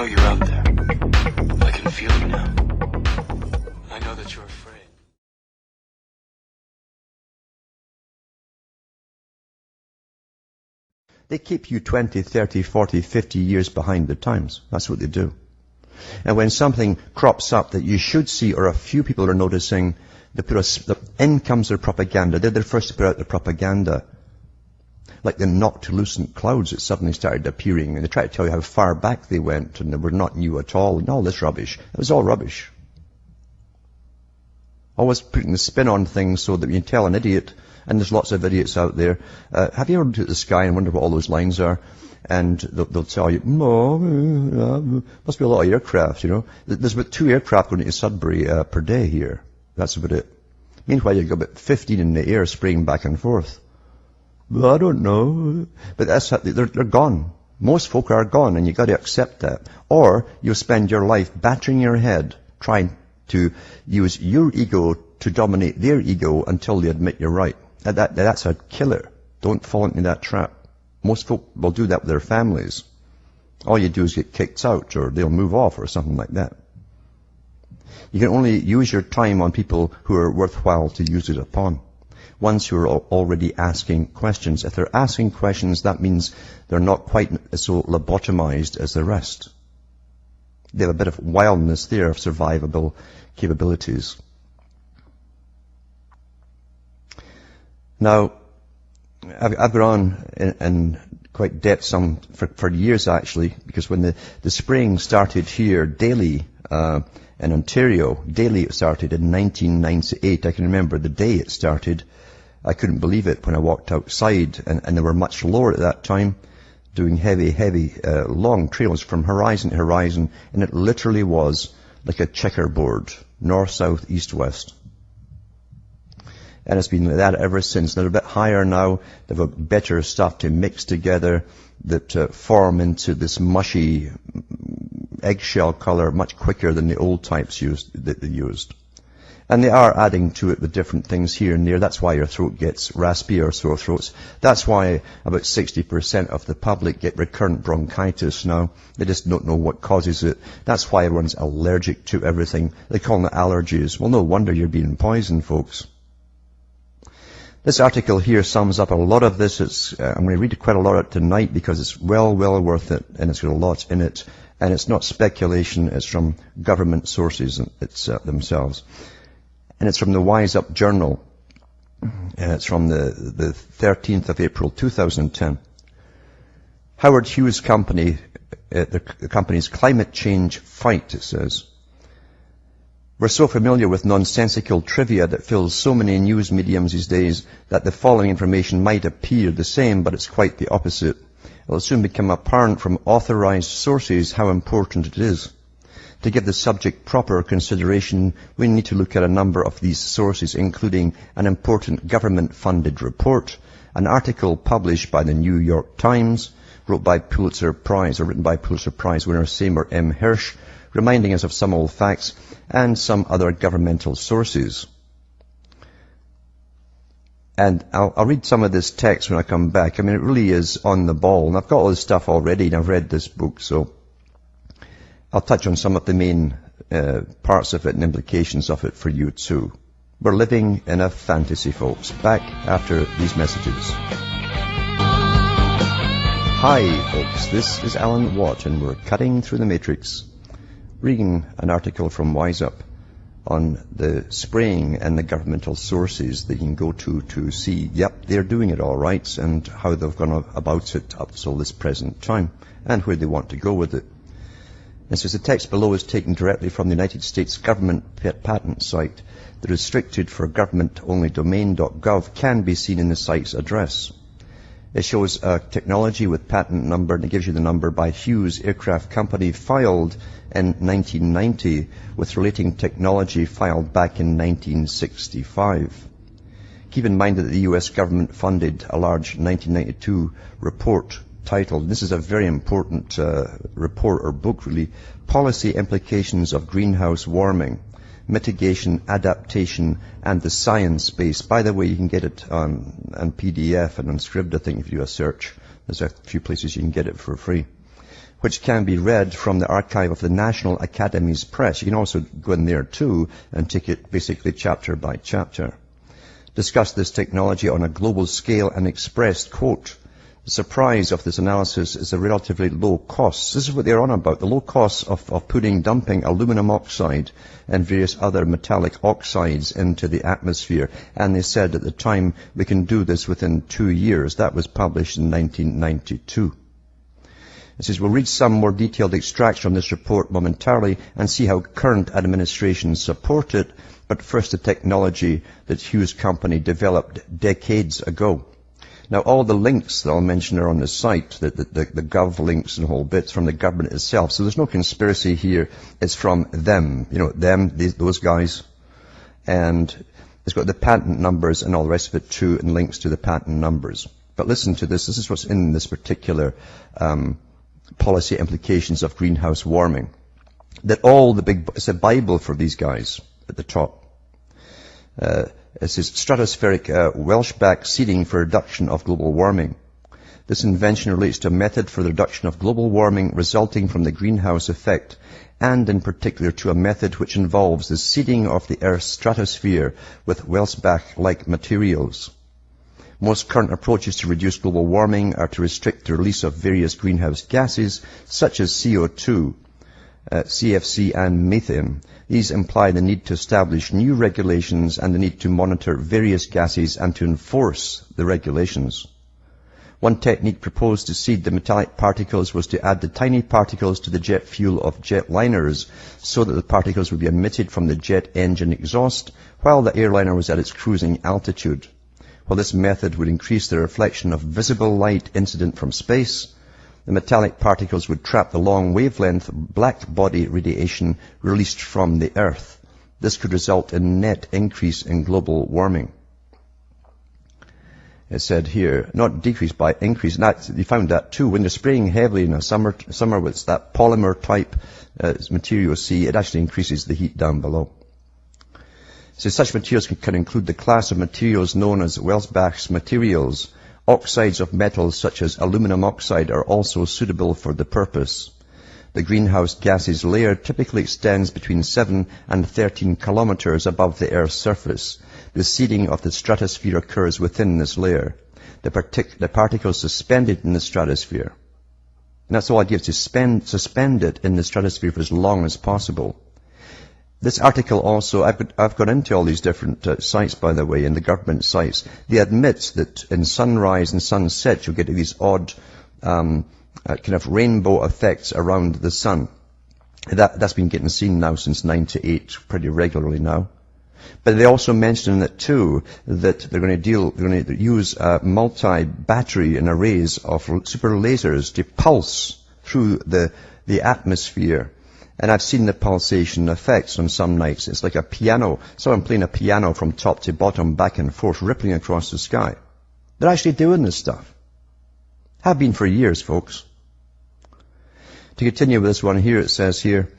know you're out there. I can feel you now. I know that you're afraid. They keep you 20, 30, 40, 50 years behind the times. That's what they do. And when something crops up that you should see, or a few people are noticing, in comes their propaganda. They're the first to put out the propaganda. Like the noctilucent clouds that suddenly started appearing, and they try to tell you how far back they went, and they were not new at all, and all this rubbish. It was all rubbish. Always putting the spin on things so that you can tell an idiot, and there's lots of idiots out there, have you ever looked at the sky and wondered what all those lines are? And they'll tell you, must be a lot of aircraft, you know. There's about 2 aircraft going into Sudbury per day here. That's about it. Meanwhile, you've got about 15 in the air spraying back and forth. Well, I don't know. But they're gone. Most folk are gone, and you've got to accept that. Or you'll spend your life battering your head, trying to use your ego to dominate their ego until they admit you're right. That's a killer. Don't fall into that trap. Most folk will do that with their families. All you do is get kicked out, or they'll move off, or something like that. You can only use your time on people who are worthwhile to use it upon. Ones who are already asking questions. If they're asking questions, that means they're not quite so lobotomized as the rest. They have a bit of wildness there, of survivable capabilities. Now, I've gone on in quite depth for years actually, because when the spraying started here, Daly, in Ontario, Daly started in 1998. I can remember the day it started. I couldn't believe it when I walked outside, and they were much lower at that time, doing heavy, long trails from horizon to horizon, and it literally was like a checkerboard, north, south, east, west. And it's been like that ever since. They're a bit higher now. They've got better stuff to mix together that form into this mushy eggshell color much quicker than the old types that they used. And they are adding to it with different things here and there. That's why your throat gets raspy or sore throats. That's why about 60% of the public get recurrent bronchitis now. They just don't know what causes it. That's why everyone's allergic to everything. They call them allergies. Well, no wonder you're being poisoned, folks. This article here sums up a lot of this. I'm going to read quite a lot of it tonight because it's well worth it, and it's got a lot in it. And it's not speculation. It's from government sources themselves. And it's from the Wise Up Journal. And it's from the 13th of April, 2010. Howard Hughes Company, the company's climate change fight, it says. We're so familiar with nonsensical trivia that fills so many news mediums these days that the following information might appear the same, but it's quite the opposite. It will soon become apparent from authorized sources how important it is. To give the subject proper consideration, we need to look at a number of these sources, including an important government-funded report, an article published by the New York Times, written by Pulitzer Prize winner Seymour M. Hersh, reminding us of some old facts, and some other governmental sources. And I'll read some of this text when I come back. I mean, it really is on the ball. And I've got all this stuff already, and I've read this book, so I'll touch on some of the main parts of it and implications of it for you too. We're living in a fantasy, folks. Back after these messages. Hi, folks. This is Alan Watt, and we're cutting through the matrix, reading an article from Wise Up on the spraying and the governmental sources that you can go to see, yep, they're doing it all right, and how they've gone about it up till this present time, and where they want to go with it. It says the text below is taken directly from the United States government patent site. The restricted for government-only domain.gov can be seen in the site's address. It shows a technology with patent number, and it gives you the number by Hughes Aircraft Company, filed in 1990, with relating technology filed back in 1965. Keep in mind that the U.S. government funded a large 1992 report titled, this is a very important report or book really, Policy Implications of Greenhouse Warming, Mitigation, Adaptation, and the Science Base. By the way, you can get it on PDF and on Scribd, I think, if you do a search. There's a few places you can get it for free. which can be read from the archive of the National Academy's Press. You can also go in there too and take it basically chapter by chapter. Discussed this technology on a global scale and expressed, quote, the surprise of this analysis is the relatively low costs. This is what they're on about, the low costs of dumping aluminum oxide and various other metallic oxides into the atmosphere. And they said at the time, we can do this within 2 years. That was published in 1992. It says, we'll read some more detailed extracts from this report momentarily and see how current administrations support it. But first, the technology that Hughes Company developed decades ago. Now, all the links that I'll mention are on the site, the gov links and whole bits from the government itself. So there's no conspiracy here. It's from them, those guys. And it's got the patent numbers and all the rest of it too, and links to the patent numbers. But listen to this. This is what's in this particular policy implications of greenhouse warming. That all it's a Bible for these guys at the top. It says stratospheric Welsh-back seeding for reduction of global warming. This invention relates to a method for the reduction of global warming resulting from the greenhouse effect, and in particular to a method which involves the seeding of the Earth's stratosphere with Welsh-back-like materials. Most current approaches to reduce global warming are to restrict the release of various greenhouse gases, such as CO2, CFC and methane. These imply the need to establish new regulations and the need to monitor various gases and to enforce the regulations. One technique proposed to seed the metallic particles was to add the tiny particles to the jet fuel of jetliners so that the particles would be emitted from the jet engine exhaust while the airliner was at its cruising altitude. While this method would increase the reflection of visible light incident from space, the metallic particles would trap the long wavelength black body radiation released from the Earth. This could result in net increase in global warming. It said here, not decrease by increase. And you found that too. When you're spraying heavily in a summer with that polymer type material C, it actually increases the heat down below. So such materials can include the class of materials known as Welsh-back materials. Oxides of metals such as aluminum oxide are also suitable for the purpose. The greenhouse gases layer typically extends between 7 and 13 kilometers above the Earth's surface. The seeding of the stratosphere occurs within this layer. The particles suspended in the stratosphere. And that's all I give, to suspend it in the stratosphere for as long as possible. This article also, I've gone into all these different sites, by the way, in the government sites. They admit that in sunrise and sunset you'll get these odd kind of rainbow effects around the sun. That's been getting seen now since 98 pretty regularly now. But they also mention it too, that they're going to use multi-battery and arrays of super lasers to pulse through the atmosphere. And I've seen the pulsation effects on some nights. It's like a piano, someone playing a piano from top to bottom, back and forth, rippling across the sky. They're actually doing this stuff. Have been for years, folks. To continue with this one here, it says here,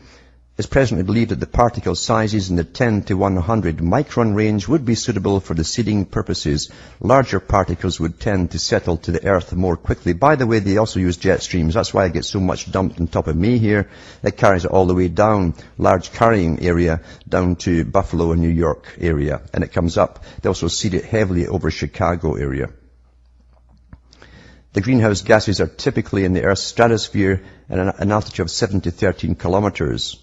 it's presently believed that the particle sizes in the 10 to 100 micron range would be suitable for the seeding purposes. Larger particles would tend to settle to the Earth more quickly. By the way, they also use jet streams. That's why I get so much dumped on top of me here. It carries it all the way down, large carrying area, down to Buffalo and New York area. And it comes up. They also seed it heavily over Chicago area. The greenhouse gases are typically in the Earth's stratosphere at an altitude of 7 to 13 kilometers.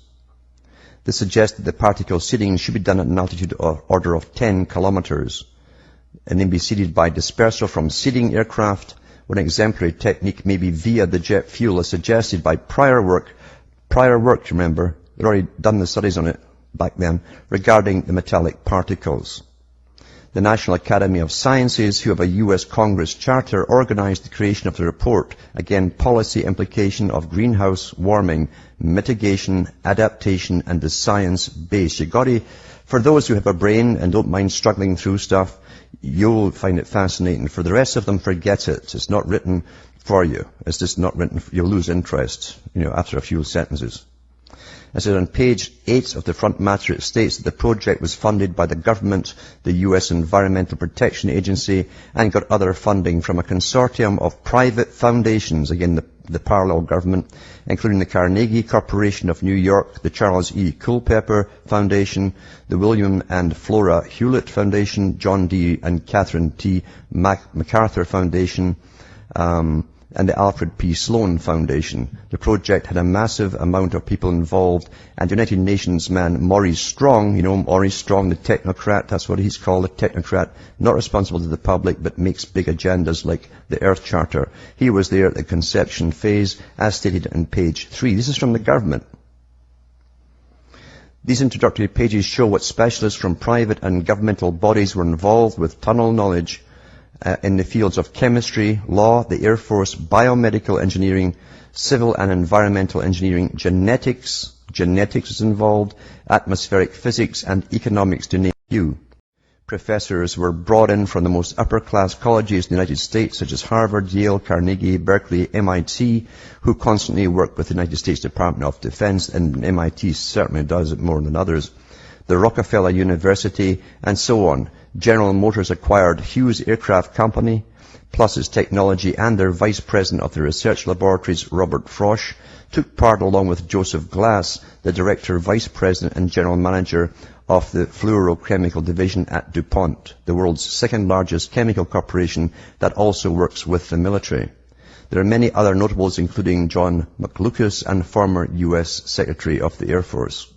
This suggests that the particle seeding should be done at an altitude order of 10 kilometers and then be seeded by dispersal from seeding aircraft. One exemplary technique may be via the jet fuel as suggested by prior work, remember, they'd already done the studies on it back then, regarding the metallic particles. The National Academy of Sciences, who have a U.S. Congress charter, organized the creation of the report, again, policy implication of greenhouse warming, mitigation, adaptation, and the science base. For those who have a brain and don't mind struggling through stuff, you'll find it fascinating. For the rest of them, forget it. It's not written for you. It's just not written. You'll lose interest, after a few sentences. As on page 8 of the front matter, it states that the project was funded by the government, the U.S. Environmental Protection Agency, and got other funding from a consortium of private foundations. Again, the the parallel government, including the Carnegie Corporation of New York, the Charles E. Culpeper Foundation, the William and Flora Hewlett Foundation, John D. and Catherine T. MacArthur Foundation, and the Alfred P. Sloan Foundation. The project had a massive amount of people involved, and United Nations man Maurice Strong, you know Maurice Strong, the technocrat, that's what he's called, a technocrat, not responsible to the public, but makes big agendas like the Earth Charter. He was there at the conception phase, as stated in page 3. This is from the government. These introductory pages show what specialists from private and governmental bodies were involved with tunnel knowledge in the fields of chemistry, law, the Air Force, biomedical engineering, civil and environmental engineering, genetics is involved, atmospheric physics, and economics, to name a few. Professors were brought in from the most upper-class colleges in the United States, such as Harvard, Yale, Carnegie, Berkeley, MIT, who constantly work with the United States Department of Defense, and MIT certainly does it more than others, the Rockefeller University, and so on. General Motors acquired Hughes Aircraft Company, plus its technology, and their vice president of the research laboratories, Robert Frosch, took part along with Joseph Glass, the director, vice president, and general manager of the fluorochemical division at DuPont, the world's second largest chemical corporation that also works with the military. There are many other notables, including John McLucas and former U.S. Secretary of the Air Force.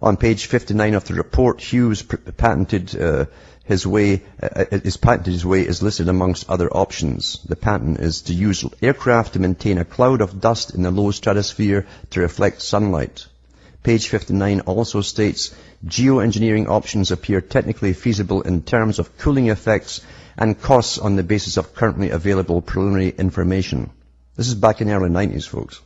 On page 59 of the report, Hughes patented his way is listed amongst other options. The patent is to use aircraft to maintain a cloud of dust in the low stratosphere to reflect sunlight. Page 59 also states, geoengineering options appear technically feasible in terms of cooling effects and costs on the basis of currently available preliminary information. This is back in the early 90s, folks.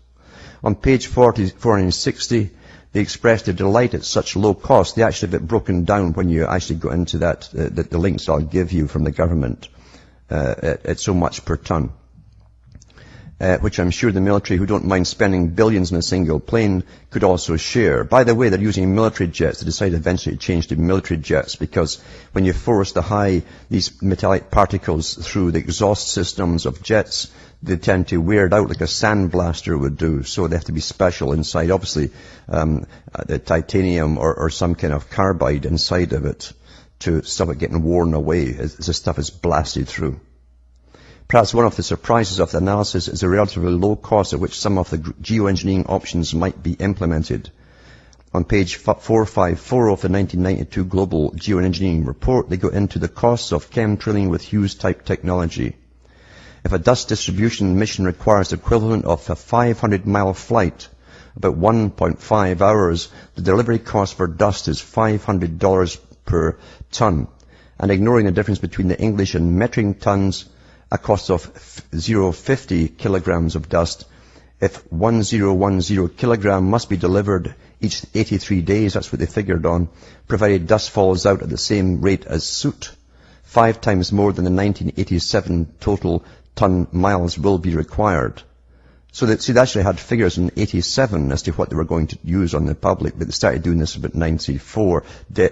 On page 44 and 60, they expressed their delight at such low cost. They actually have it broken down when you actually go into that, the links I'll give you from the government, at so much per ton. Which I'm sure the military, who don't mind spending billions in a single plane, could also share. By the way, they're using military jets. They decided eventually to change to military jets because when you force these metallic particles through the exhaust systems of jets, they tend to wear it out like a sandblaster would do, so they have to be special inside. Obviously, the titanium or some kind of carbide inside of it to stop it getting worn away as the stuff is blasted through. Perhaps one of the surprises of the analysis is the relatively low cost at which some of the geoengineering options might be implemented. On page 454 of the 1992 Global Geoengineering Report, they go into the costs of chemtrailing with Hughes-type technology. If a dust distribution mission requires the equivalent of a 500-mile flight, about 1.5 hours, the delivery cost for dust is $500 per ton. And ignoring the difference between the English and metric tons, a cost of 0.50 kilograms of dust. If 1010 kilogram must be delivered each 83 days, that's what they figured on, provided dust falls out at the same rate as soot, 5 times more than the 1987 total ton miles will be required. So they actually had figures in 87 as to what they were going to use on the public, but they started doing this about 94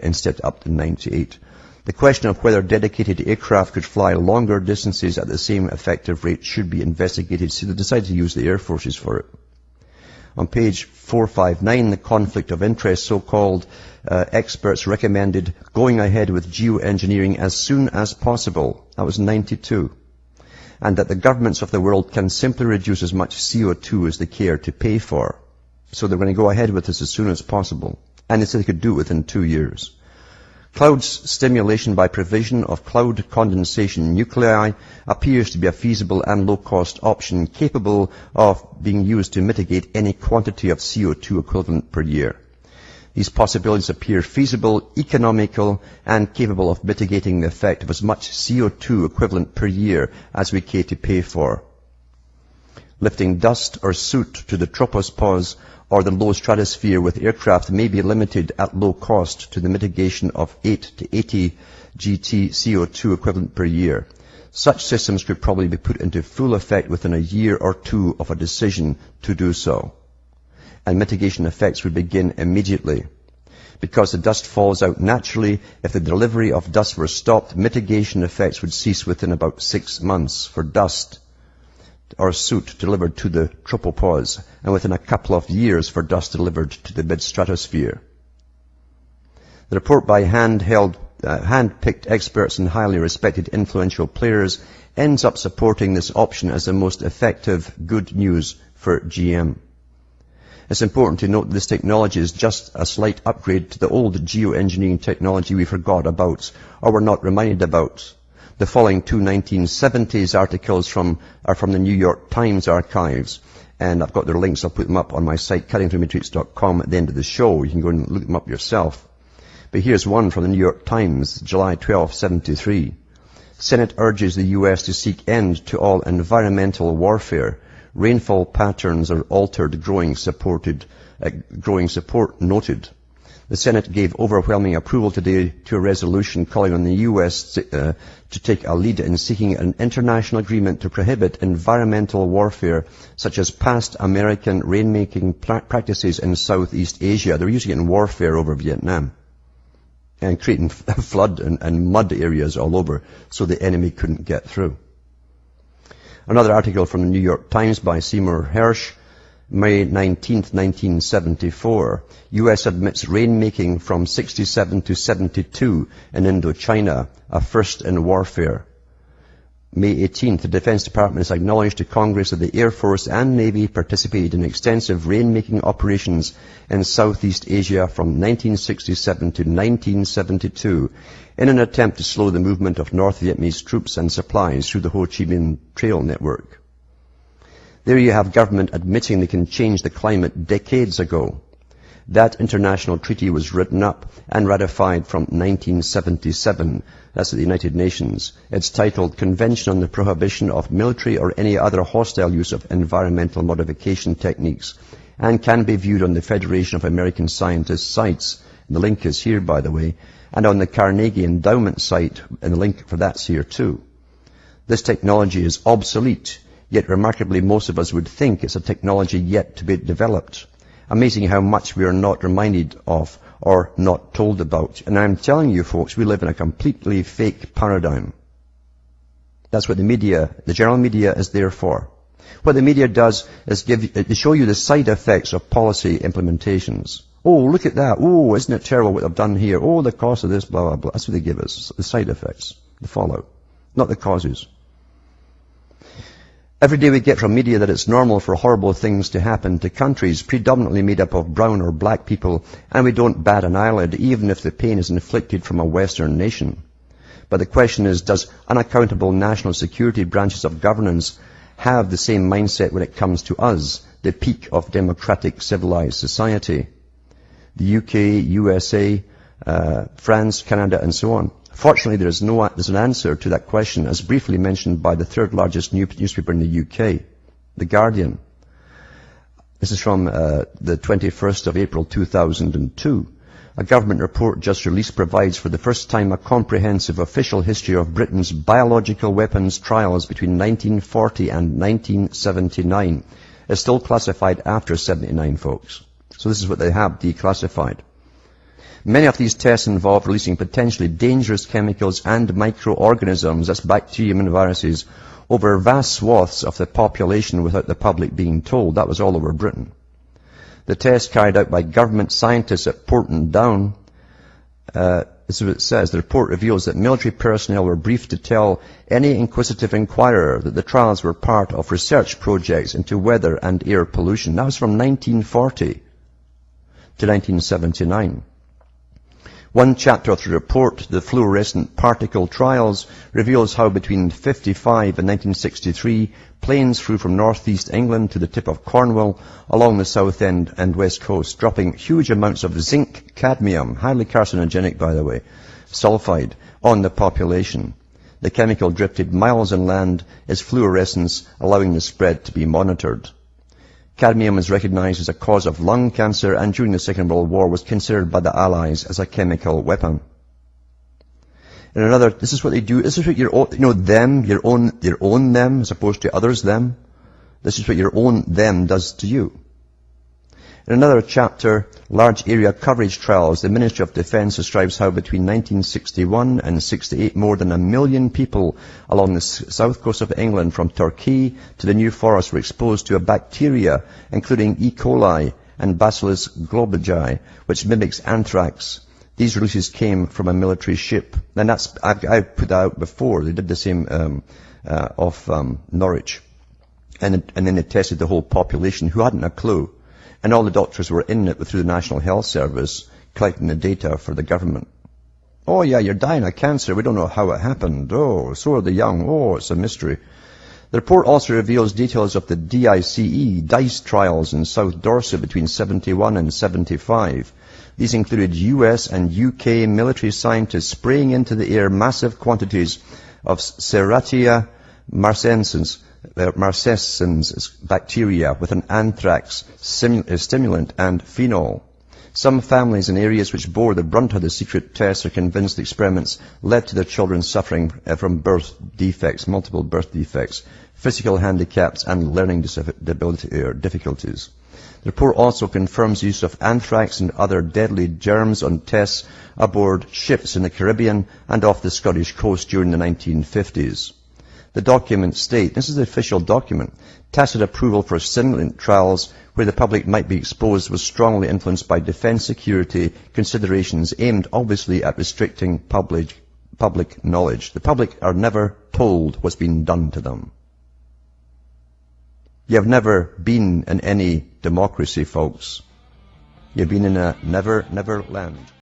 instead up to 98. The question of whether dedicated aircraft could fly longer distances at the same effective rate should be investigated, so they decided to use the air forces for it. On page 459, the conflict of interest, so-called experts recommended going ahead with geoengineering as soon as possible. That was 92. And that the governments of the world can simply reduce as much CO2 as they care to pay for. So they're going to go ahead with this as soon as possible. And they said they could do it within 2 years. Cloud stimulation by provision of cloud condensation nuclei appears to be a feasible and low-cost option capable of being used to mitigate any quantity of CO2 equivalent per year. These possibilities appear feasible, economical, and capable of mitigating the effect of as much CO2 equivalent per year as we care to pay for. Lifting dust or soot to the tropopause or the low stratosphere with aircraft may be limited at low cost to the mitigation of 8 to 80 GT CO2 equivalent per year. Such systems could probably be put into full effect within a year or two of a decision to do so. And mitigation effects would begin immediately. Because the dust falls out naturally, if the delivery of dust were stopped, mitigation effects would cease within about 6 months for dust. or soot delivered to the tropopause, and within a couple of years for dust delivered to the mid-stratosphere. The report by hand-picked experts and highly respected influential players ends up supporting this option as the most effective good news for GM. It's important to note that this technology is just a slight upgrade to the old geoengineering technology we forgot about, or were not reminded about. The following two 1970s articles are from the New York Times archives, and I've got their links. I'll put them up on my site, cuttingthroughmatrix.com, at the end of the show. You can go and look them up yourself. But here's one from the New York Times, July 12, 1973. Senate urges the U.S. to seek end to all environmental warfare. Rainfall patterns are altered, growing support noted. The Senate gave overwhelming approval today to a resolution calling on the U.S. to take a lead in seeking an international agreement to prohibit environmental warfare, such as past American rainmaking practices in Southeast Asia. They were using it in warfare over Vietnam and creating flood and mud areas all over so the enemy couldn't get through. Another article from the New York Times by Seymour Hersh, May 19, 1974. U.S. admits rainmaking from 67 to 72 in Indochina, a first in warfare. May 18th, the Defense Department has acknowledged to Congress that the Air Force and Navy participated in extensive rainmaking operations in Southeast Asia from 1967 to 1972 in an attempt to slow the movement of North Vietnamese troops and supplies through the Ho Chi Minh Trail network. There you have government admitting they can change the climate decades ago. That international treaty was written up and ratified from 1977. That's at the United Nations. It's titled Convention on the Prohibition of Military or Any Other Hostile Use of Environmental Modification Techniques, and can be viewed on the Federation of American Scientists sites. The link is here, by the way, and on the Carnegie Endowment site, and the link for that's here too. This technology is obsolete, yet remarkably most of us would think it's a technology yet to be developed. Amazing how much we are not reminded of or not told about. And I'm telling you folks, we live in a completely fake paradigm. That's what the media, the general media, is there for. What the media does is show you the side effects of policy implementations. Oh, look at that. Oh, isn't it terrible what they've done here? Oh, the cost of this, blah, blah, blah. That's what they give us, the side effects, the fallout, not the causes. Every day we get from media that it's normal for horrible things to happen to countries predominantly made up of brown or black people, and we don't bat an eyelid even if the pain is inflicted from a Western nation. But the question is, does unaccountable national security branches of governance have the same mindset when it comes to us, the peak of democratic civilized society? The UK, USA, France, Canada, and so on. Fortunately, there's an answer to that question, as briefly mentioned by the third largest newspaper in the UK, The Guardian. This is from the 21st of April 2002. A government report just released provides for the first time a comprehensive official history of Britain's biological weapons trials between 1940 and 1979. It's still classified after 79, folks. So this is what they have declassified. Many of these tests involve releasing potentially dangerous chemicals and microorganisms, that's bacterium and viruses, over vast swaths of the population without the public being told. That was all over Britain. The test carried out by government scientists at Porton Down, this is what it says. The report reveals that military personnel were briefed to tell any inquisitive inquirer that the trials were part of research projects into weather and air pollution. That was from 1940 to 1979. One chapter of the report, The Fluorescent Particle Trials, reveals how between 1955 and 1963, planes flew from northeast England to the tip of Cornwall along the south end and west coast, dropping huge amounts of zinc, cadmium, highly carcinogenic by the way, sulfide, on the population. The chemical drifted miles inland, its fluorescence allowing the spread to be monitored. Cadmium is recognized as a cause of lung cancer, and during the Second World War was considered by the Allies as a chemical weapon. In another, this is what they do. This is what your own them, as opposed to others them. This is what your own them does to you. In another chapter, Large Area Coverage Trials, the Ministry of Defence describes how between 1961 and 68 more than 1 million people along the south coast of England from Torquay to the New Forest were exposed to a bacteria including E. coli and Bacillus globigi, which mimics anthrax. These releases came from a military ship. And I've put that out before. They did the same off Norwich. And then they tested the whole population who hadn't a clue. And all the doctors were in it through the National Health Service, collecting the data for the government. Oh yeah, you're dying of cancer. We don't know how it happened. Oh, so are the young. Oh, it's a mystery. The report also reveals details of the DICE trials in South Dorset between 71 and 75. These included US and UK military scientists spraying into the air massive quantities of Serratia marcescens bacteria with an anthrax stimulant and phenol. Some families in areas which bore the brunt of the secret tests are convinced the experiments led to their children suffering from birth defects, multiple birth defects, physical handicaps and learning difficulties. The report also confirms the use of anthrax and other deadly germs on tests aboard ships in the Caribbean and off the Scottish coast during the 1950s. The documents state, this is the official document, tacit approval for stimulant trials where the public might be exposed was strongly influenced by defence security considerations aimed obviously at restricting public knowledge. The public are never told what's been done to them. You have never been in any democracy, folks. You've been in a never land.